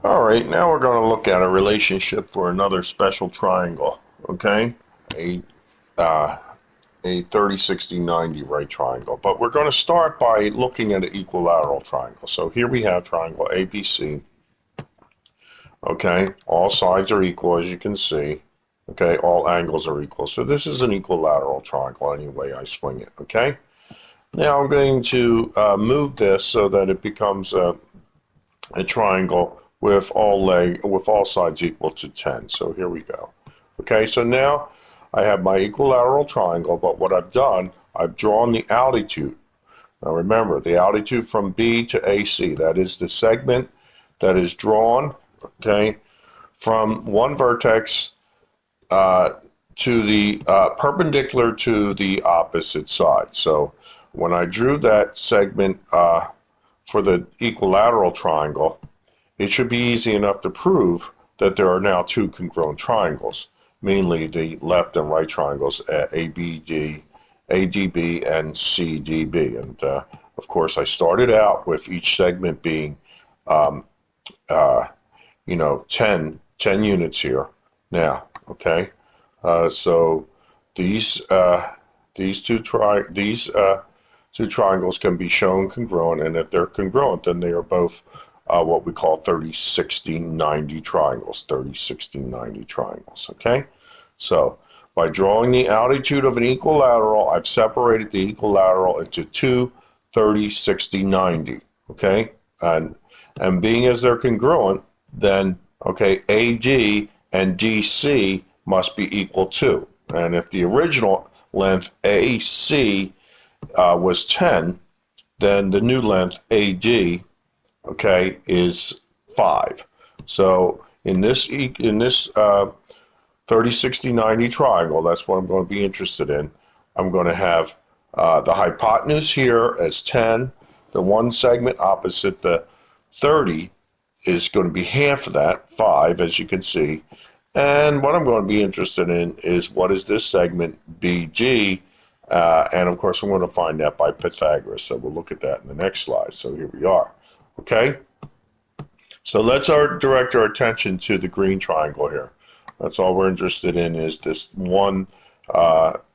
All right, now we're going to look at a relationship for another special triangle, okay? A uh, a 30, 60, 90 right triangle. But we're going to start by looking at an equilateral triangle. So here we have triangle ABC, okay? All sides are equal, as you can see, okay? All angles are equal. So this is an equilateral triangle any way I swing it, okay? Now I'm going to move this so that it becomes a triangle with all sides equal to 10. So here we go. Okay, so now I have my equilateral triangle, but what I've done, I've drawn the altitude. Now remember, the altitude from B to AC, that is the segment that is drawn, okay, from one vertex uh, to the perpendicular to the opposite side. So when I drew that segment for the equilateral triangle, it should be easy enough to prove that there are now two congruent triangles, mainly the left and right triangles ABD, ADB, and CDB. And of course, I started out with each segment being, um, uh, 10 units here. Now, okay, so these two triangles can be shown congruent, and if they're congruent, then they are both what we call 30, 60, 90 triangles. 30, 60, 90 triangles, okay? So by drawing the altitude of an equilateral, I've separated the equilateral into two 30, 60, 90, okay? And being as they're congruent, then, okay, AD and DC must be equal to. And if the original length AC was 10, then the new length AD, okay, is 5. So in this 30, 60, 90 triangle, that's what I'm going to be interested in. I'm going to have the hypotenuse here as 10. The one segment opposite the 30 is going to be half of that, 5, as you can see. And what I'm going to be interested in is what is this segment BG, and of course I'm going to find that by Pythagoras. So we'll look at that in the next slide. So here we are. Okay, so let's direct our attention to the green triangle here. That's all we're interested in is this one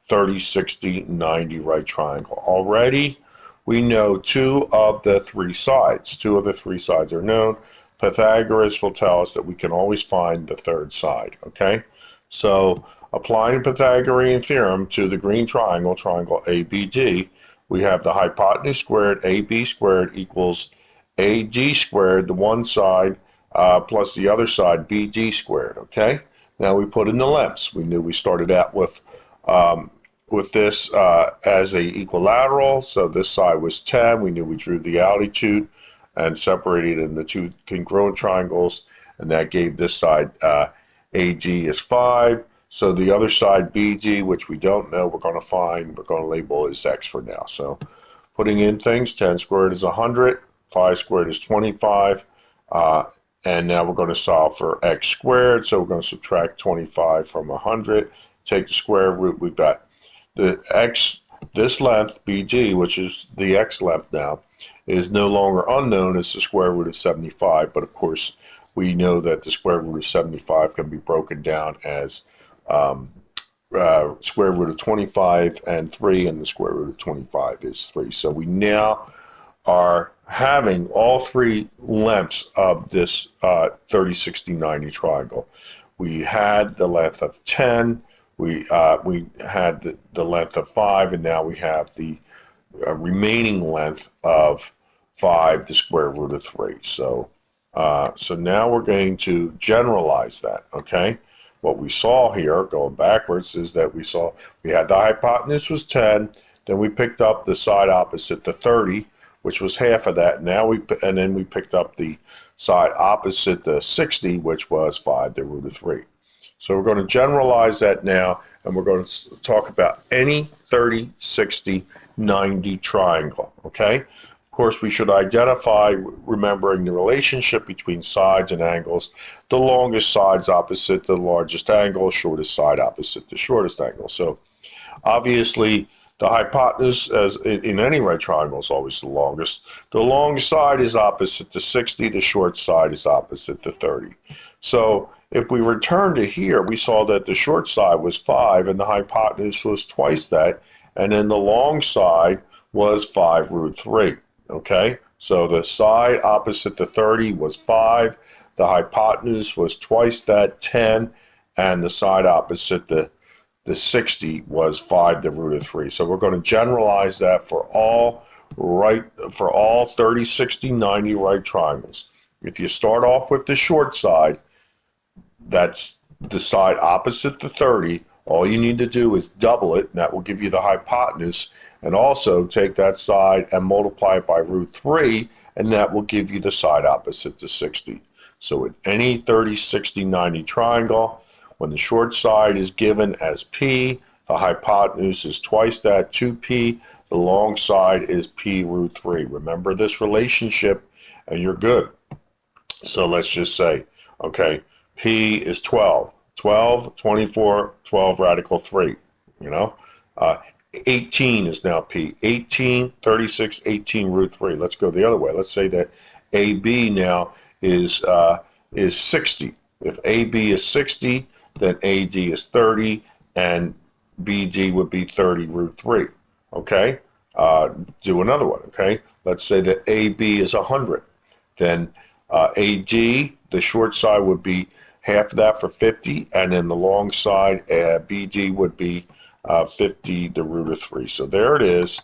30, 60, 90 right triangle. Already we know two of the three sides. Two of the three sides are known. Pythagoras will tell us that we can always find the third side, okay? So applying Pythagorean theorem to the green triangle, triangle ABD, we have the hypotenuse squared, AB squared equals AD squared, the one side, plus the other side, BD squared, okay? Now we put in the lengths. We knew we started out with this as a equilateral, so this side was 10. We knew we drew the altitude and separated into two congruent triangles, and that gave this side AG is 5. So the other side BG, which we don't know, we're going to label as X for now. So putting in things, 10 squared is 100, 5 squared is 25, and now we're going to solve for X squared. So we're going to subtract 25 from 100, take the square root. We've got the X, this length BG, which is the X length now, is no longer unknown as the square root of 75, but of course we know that the square root of 75 can be broken down as square root of 25 and 3, and the square root of 25 is 3. So we now are having all three lengths of this 30, 60, 90 triangle. We had the length of 10, we had the length of 5, and now we have the remaining length of 5, the square root of 3. So now we're going to generalize that, okay? What we saw here, going backwards, is that we had the hypotenuse was 10, then we picked up the side opposite the 30, which was half of that. And then we picked up the side opposite the 60, which was 5, the root of 3. So we're going to generalize that now, and we're going to talk about any 30, 60, 90 triangle, okay? Of course, we should identify, remembering the relationship between sides and angles, the longest sides opposite the largest angle, shortest side opposite the shortest angle. So obviously, The hypotenuse, as in any right triangle, is always the longest. The long side is opposite to 60. The short side is opposite to 30. So if we return to here, we saw that the short side was 5 and the hypotenuse was twice that. And then the long side was 5 root 3. Okay? So the side opposite to 30 was 5. The hypotenuse was twice that, 10. And the side opposite the 60 was 5 the root of 3. So we're going to generalize that for all 30, 60, 90 right triangles. If you start off with the short side, that's the side opposite the 30. All you need to do is double it, and that will give you the hypotenuse. And also take that side and multiply it by root 3, and that will give you the side opposite to 60. So with any 30, 60, 90 triangle, when the short side is given as P, the hypotenuse is twice that, 2P. The long side is P root 3. Remember this relationship, and you're good. So let's just say, okay, P is 12. 12, 24, 12 radical 3, you know. 18 is now P. 18, 36, 18 root 3. Let's go the other way. Let's say that AB now is 60. If AB is 60, then AD is 30, and BD would be 30 root 3. Okay? Do another one, okay? Let's say that AB is 100. Then AD, the short side would be half of that for 50, and then the long side, BD would be 50 the root of 3. So there it is.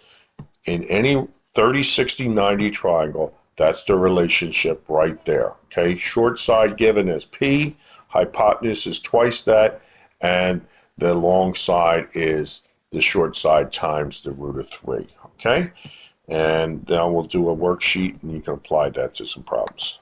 In any 30, 60, 90 triangle, that's the relationship right there. Okay? Short side given as P, hypotenuse is twice that, and the long side is the short side times the root of 3. Okay? And now we'll do a worksheet, and you can apply that to some problems.